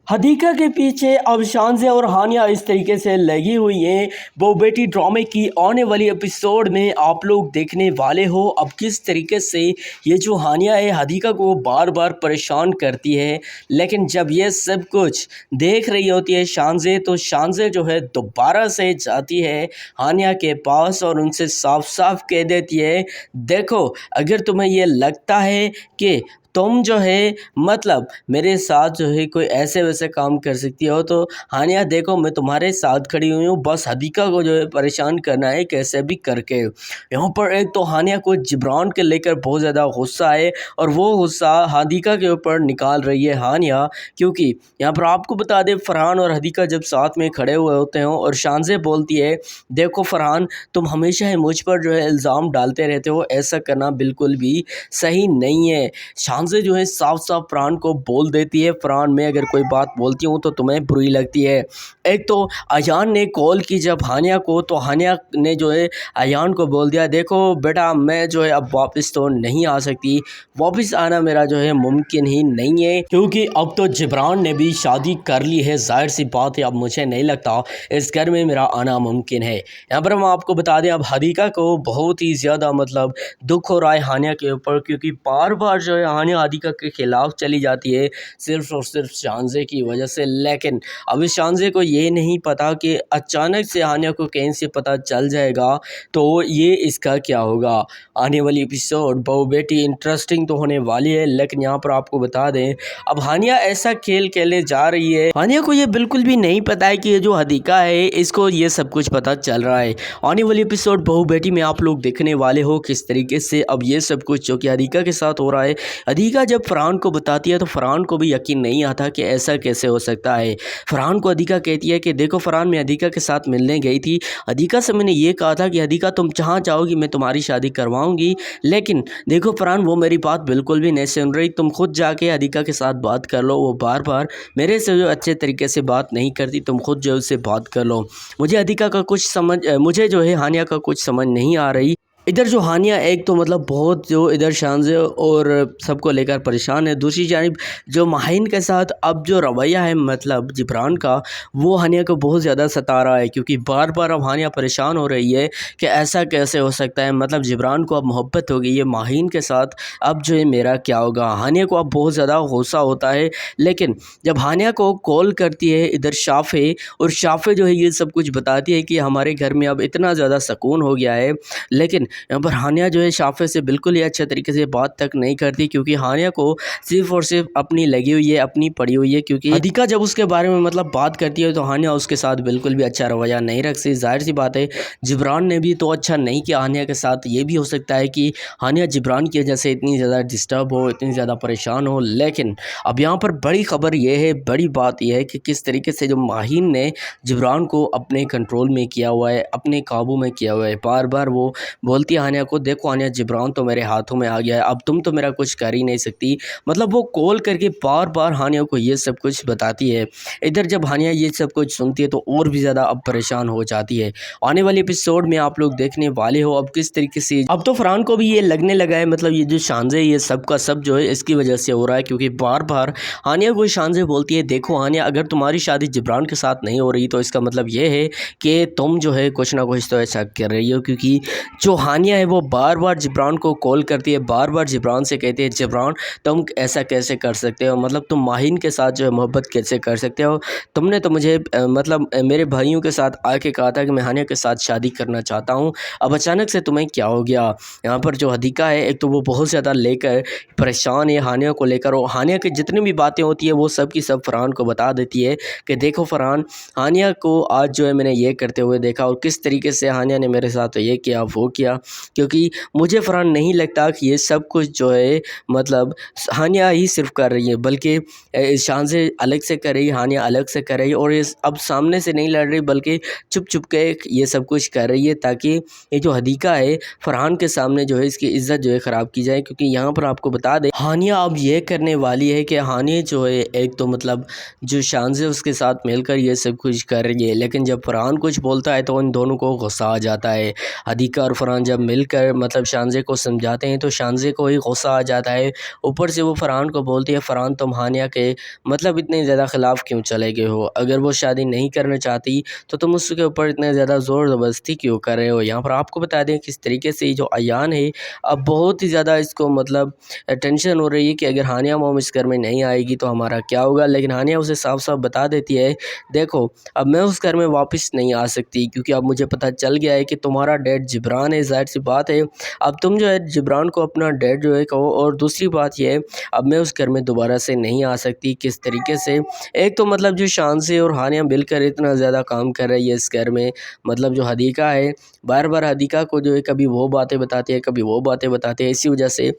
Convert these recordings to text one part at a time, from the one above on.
हदीका के पीछे अब शानज़े और हानिया इस तरीके से लगी हुई हैं। वो बेटी ड्रामे की आने वाली एपिसोड में आप लोग देखने वाले हो अब किस तरीके से ये जो हानिया है हदीका को बार बार परेशान करती है। लेकिन जब ये सब कुछ देख रही होती है शानज़े, तो शानज़े जो है दोबारा से जाती है हानिया के पास और उनसे साफ साफ कह देती है, देखो अगर तुम्हें ये लगता है कि तुम जो है मतलब मेरे साथ जो है कोई ऐसे वैसे काम कर सकती हो, तो हानिया देखो मैं तुम्हारे साथ खड़ी हुई हूँ, बस हदीका को जो है परेशान करना है कैसे भी करके। यहाँ पर एक तो हानिया को जिब्रान के लेकर बहुत ज़्यादा गुस्सा है और वो गुस्सा हदीका के ऊपर निकाल रही है हानिया, क्योंकि यहाँ पर आपको बता दें फ़रहान और हदीका जब साथ में खड़े हुए होते हैं और शानज़े बोलती है, देखो फ़रहान तुम हमेशा ही मुझ पर जो है इल्ज़ाम डालते रहते हो, ऐसा करना बिल्कुल भी सही नहीं है। शानज़े जो है साफ साफ फ़रहान को बोल देती है, फ़रहान मैं अगर कोई बात बोलती हूँ तो तुम्हें बुरी लगती है। एक तो अयान ने कॉल की जब हानिया को, तो हानिया ने जो है अयान को बोल दिया, देखो बेटा मैं जो है अब वापस तो नहीं आ सकती, वापस आना मेरा जो है मुमकिन ही नहीं है, क्योंकि अब तो जिब्रान ने भी शादी कर ली है, जाहिर सी बात है अब मुझे नहीं लगता इस घर में मेरा आना मुमकिन है। यहाँ पर हम आपको बता दें अब हदीका को बहुत ही ज़्यादा मतलब दुख हो रहा है हानिया के ऊपर, क्योंकि बार बार जो है हानिया हदीका के ख़िलाफ़ चली जाती है सिर्फ़ और सिर्फ शानज़े की वजह से। लेकिन अभी शानज़े को ये नहीं पता कि अचानक से हानिया को कहीं से पता चल जाएगा तो ये इसका क्या होगा। आने वाली एपिसोड बहु बेटी इंटरेस्टिंग तो होने वाली है, लेकिन यहाँ पर आपको बता दें अब हानिया ऐसा खेल खेलने जा रही है, हानिया को ये बिल्कुल भी नहीं पता है कि ये जो हदीका है इसको ये सब कुछ पता चल रहा है। आने वाली एपिसोड बहु बेटी में आप लोग देखने वाले हो किस तरीके से अब ये सब कुछ जो कि हदीका के साथ हो रहा है। हदीका जब फ़रहान को बताती है तो फ़रहान को भी यकीन नहीं आता कि ऐसा कैसे हो सकता है। फ़रहान को हदीका कहती है कि देखो फ़रहान मैं हदीका के साथ मिलने गई थी, हदीका से मैंने ये कहा था कि हदीका तुम जहाँ चाहोगी मैं तुम्हारी शादी करवाऊँगी, लेकिन देखो फ़रहान वो मेरी बात बिल्कुल भी नहीं सुन रही, तुम खुद जाके हदीका के साथ बात कर लो, वो बार बार मेरे से जो अच्छे तरीके से बात नहीं करती, तुम खुद जो उससे बात कर लो। मुझे हदीका का कुछ समझ मुझे जो है हानिया का कुछ समझ नहीं आ रही। इधर जो हानिया एक तो मतलब बहुत जो इधर शानज़े और सबको लेकर परेशान है, दूसरी जानिब जो माहिन के साथ अब जो रवैया है मतलब जिब्रान का, वो हानिया को बहुत ज़्यादा सता रहा है, क्योंकि बार बार अब हानिया परेशान हो रही है कि ऐसा कैसे हो सकता है, मतलब जिब्रान को अब मोहब्बत हो गई है माहिन के साथ, अब जो है मेरा क्या होगा। हानिया को अब बहुत ज़्यादा गुस्सा होता है, लेकिन जब हानिया को कॉल करती है इधर शाफ़े, और शाफ़े जो है ये सब कुछ बताती है कि हमारे घर में अब इतना ज़्यादा सुकून हो गया है, लेकिन यहाँ पर हानिया जो है शाफ़े से बिल्कुल ही अच्छे तरीके से बात तक नहीं करती, क्योंकि हानिया को सिर्फ़ और सिर्फ अपनी लगी हुई है, अपनी पड़ी हुई है। क्योंकि हदीका जब उसके बारे में मतलब बात करती है तो हानिया उसके साथ बिल्कुल भी अच्छा रवैया नहीं रखती। ज़ाहिर सी बात है जिब्रान ने भी तो अच्छा नहीं किया हानिया के साथ, ये भी हो सकता है कि हानिया जिब्रान की वजह से इतनी ज़्यादा डिस्टर्ब हो, इतनी ज़्यादा परेशान हो। लेकिन अब यहाँ पर बड़ी ख़बर यह है, बड़ी बात यह है कि किस तरीके से जो माहिन ने जिब्रान को अपने कंट्रोल में किया हुआ है, अपने काबू में किया हुआ है। बार बार वो बोलती है हानिया को, देखो हानिया जिब्रान तो मेरे हाथों में आ गया है, अब तुम तो मेरा कुछ कर ही नहीं सकती, मतलब वो कॉल करके बार बार हानिया को ये सब कुछ बताती है। इधर जब हानिया ये सब कुछ सुनती है तो और भी ज़्यादा अब परेशान हो जाती है। आने वाले एपिसोड में आप लोग देखने वाले हो अब किस तरीके से, अब तो फ़रहान को भी ये लगने लगा है मतलब ये जो शानज़े ये सब का सब जो है इसकी वजह से हो रहा है, क्योंकि बार बार हानिया को शानज़े बोलती है, देखो हानिया अगर तुम्हारी शादी जिब्रान के साथ नहीं हो रही तो इसका मतलब ये है कि तुम जो है कुछ ना कुछ तो ऐसा कर रही हो, क्योंकि जो हानिया है वो बार बार जिब्रान को कॉल करती है, बार बार जिब्रान से कहती है, जिब्रान तुम ऐसा कैसे कर सकते हो, मतलब तुम माहिन के साथ जो है मोहब्बत कैसे कर सकते हो, तुमने तो मुझे मतलब मेरे भाइयों के साथ आके कहा था कि मैं हानिया के साथ शादी करना चाहता हूँ, अब अचानक से तुम्हें क्या हो गया। यहाँ पर जो हदीका है एक तो वो बहुत ज़्यादा लेकर परेशान है हानिया को लेकर, और हानिया की जितनी भी बातें होती है वो सब की सब फ़रहान को बता देती है कि देखो फ़रहान हानिया को आज जो है मैंने ये करते हुए देखा, और किस तरीके से हानिया ने मेरे साथ ये किया वो किया, क्योंकि मुझे फ़रहान नहीं लगता कि ये सब कुछ जो है मतलब हानिया ही सिर्फ कर रही है, बल्कि शानज़े अलग से कर रही है, हानिया अलग से कर रही है, और ये अब सामने से नहीं लड़ रही बल्कि चुप चुप के ये सब कुछ कर रही है, ताकि ये जो हदीका है फ़रहान के सामने जो है इसकी इज़्ज़त जो है ख़राब की जाए। क्योंकि यहाँ पर आपको बता दें हानिया अब ये करने वाली है कि हानिया जो है एक तो मतलब जो शानज़े उसके साथ मिलकर ये सब कुछ कर रही है, लेकिन जब फ़रहान कुछ बोलता है तो इन दोनों को गुस्सा आ जाता है। हदीका और फ़रहान जब मिलकर मतलब शानज़े को समझाते हैं तो शानज़े को ही गुस्सा आ जाता है। ऊपर से वो फ़रहान को बोलती है, फ़रहान तुम हानिया के मतलब इतने ज़्यादा ख़िलाफ़ क्यों चले गए हो? अगर वो शादी नहीं करना चाहती तो तुम उसके ऊपर इतने ज़्यादा ज़ोर ज़बरदस्ती क्यों कर रहे हो? यहाँ पर आपको बता दें किस तरीके से ये जो अयान है अब बहुत ही ज़्यादा इसको मतलब टेंशन हो रही है कि अगर हानिया मॉम इस घर में नहीं आएगी तो हमारा क्या होगा। लेकिन हानिया उसे साफ-साफ बता देती है, देखो अब मैं उस घर में वापस नहीं आ सकती क्योंकि अब मुझे पता चल गया है कि तुम्हारा डैड जिब्रान है। ज़ाहिर-सी बात है अब तुम जो है जिब्रान को अपना डैड जो है कहो। और दूसरी बात ये है अब मैं उस घर में दोबारा से नहीं आ सकती। किस तरीके से एक तो मतलब जो शानज़े और हानिया मिलकर इतना ज़्यादा काम कर रही है इस घर में, मतलब जो हदीका है बार-बार हदीका को जो है कभी वो बातें बताती है, कभी वो बातें बताती है। इसी वजह से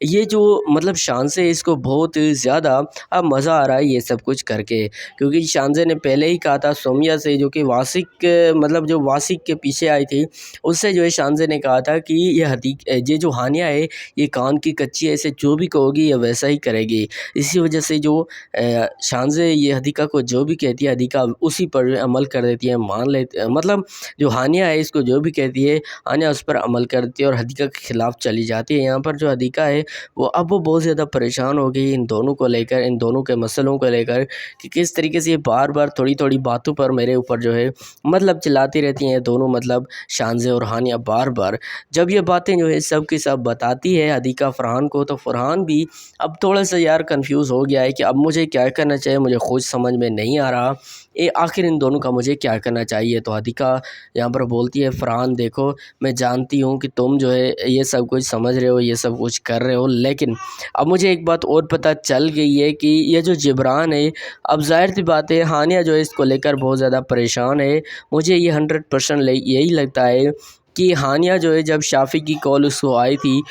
ये जो मतलब शानज़े है इसको बहुत ज़्यादा अब मज़ा आ रहा है ये सब कुछ करके। क्योंकि शानज़े ने पहले ही कहा था सोमिया से, जो कि वासिक मतलब जो वासिक के पीछे आई थी, उससे जो है शानज़े ने कहा था कि ये जो हानिया है ये कान की कच्ची है, इसे जो भी कहोगी ये वैसा ही करेगी। इसी वजह से जो शानज़े ये हदीका को जो भी कहती है हदीका उसी पर अमल कर देती है, मान लेती मतलब जो हानिया है इसको जो भी कहती है हानिया उस पर अमल करती है और हदीका के ख़िलाफ़ चली जाती है। यहाँ पर जो हदीका है वो बहुत ज़्यादा परेशान हो गई इन दोनों को लेकर, इन दोनों के मसलों को लेकर कि किस तरीके से ये बार-बार थोड़ी-थोड़ी बातों पर मेरे ऊपर जो है मतलब चिल्लाती रहती हैं दोनों, मतलब शानज़े और हानिया बार-बार। जब ये बातें जो है सब की सब बताती है हदीका फ़रहान को, तो फ़रहान भी अब थोड़ा-सा यार कन्फ्यूज़ हो गया है कि अब मुझे क्या करना चाहिए, मुझे खुद समझ में नहीं आ रहा आखिर इन दोनों का मुझे क्या करना चाहिए। तो हदीका यहाँ पर बोलती है, फ़रहान देखो मैं जानती हूँ कि तुम जो है ये सब कुछ समझ रहे हो, ये सब कुछ कर रहे हो, लेकिन अब मुझे एक बात और पता चल गई है कि ये जो जिब्रान है अब ज़ाहिर-सी बात है हानिया जो है इसको लेकर बहुत ज़्यादा परेशान है। मुझे ये 100% यही लगता है कि हानिया जो है जब शाफ़ी की कॉल उसको आई थी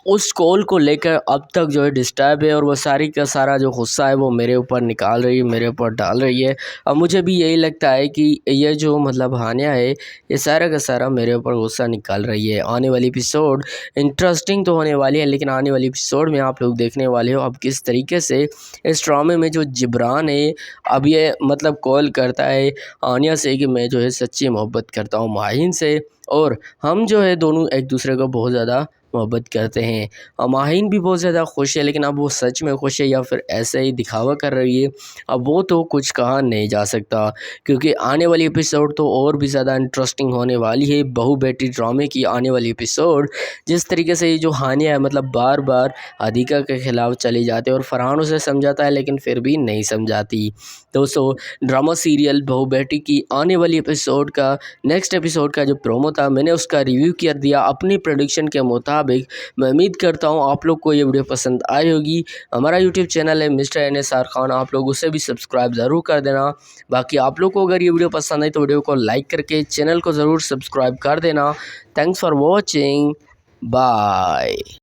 उस कॉल को लेकर अब तक जो है डिस्टर्ब है और वो सारी का सारा जो गुस्सा है वो मेरे ऊपर निकाल रही है, मेरे ऊपर डाल रही है। अब मुझे भी यही लगता है कि ये जो मतलब हानिया है ये सारा का सारा मेरे ऊपर गुस्सा निकाल रही है। आने वाली एपिसोड इंटरेस्टिंग तो होने वाली है, लेकिन आने वाली एपिसोड में आप लोग देखने वाले हो अब किस तरीके से इस ड्रामे में जो जिब्रान है अब ये मतलब कॉल करता है हानिया से कि मैं जो है सच्ची मोहब्बत करता हूँ माहिन से, और हम जो है दोनों एक दूसरे को बहुत ज़्यादा मोहब्बत करते हैं। माहिन भी बहुत ज़्यादा खुश है, लेकिन अब वो सच में खुश है या फिर ऐसे ही दिखावा कर रही है अब वो तो कुछ कहा नहीं जा सकता। क्योंकि आने वाली एपिसोड तो और भी ज़्यादा इंटरेस्टिंग होने वाली है। बहू बेटी ड्रामे की आने वाली एपिसोड जिस तरीके से ये जो हानिया है मतलब बार बार हदीका के ख़िलाफ़ चली जाती है और फ़रहान उसे समझाता है लेकिन फिर भी नहीं समझाती। दोस्तों ड्रामा सीरियल बहू बेटी की आने वाली एपिसोड का नेक्स्ट एपिसोड का जो प्रोमो था मैंने उसका रिव्यू कर दिया अपनी प्रेडिक्शन के मुताबिक। मैं उम्मीद करता हूँ आप लोग को ये वीडियो पसंद आई होगी। हमारा यूट्यूब चैनल है मिस्टर NSR खान, आप लोग उसे भी सब्सक्राइब ज़रूर कर देना। बाकी आप लोग को अगर ये वीडियो पसंद आई तो वीडियो को लाइक करके चैनल को ज़रूर सब्सक्राइब कर देना। Thanks for watching, bye.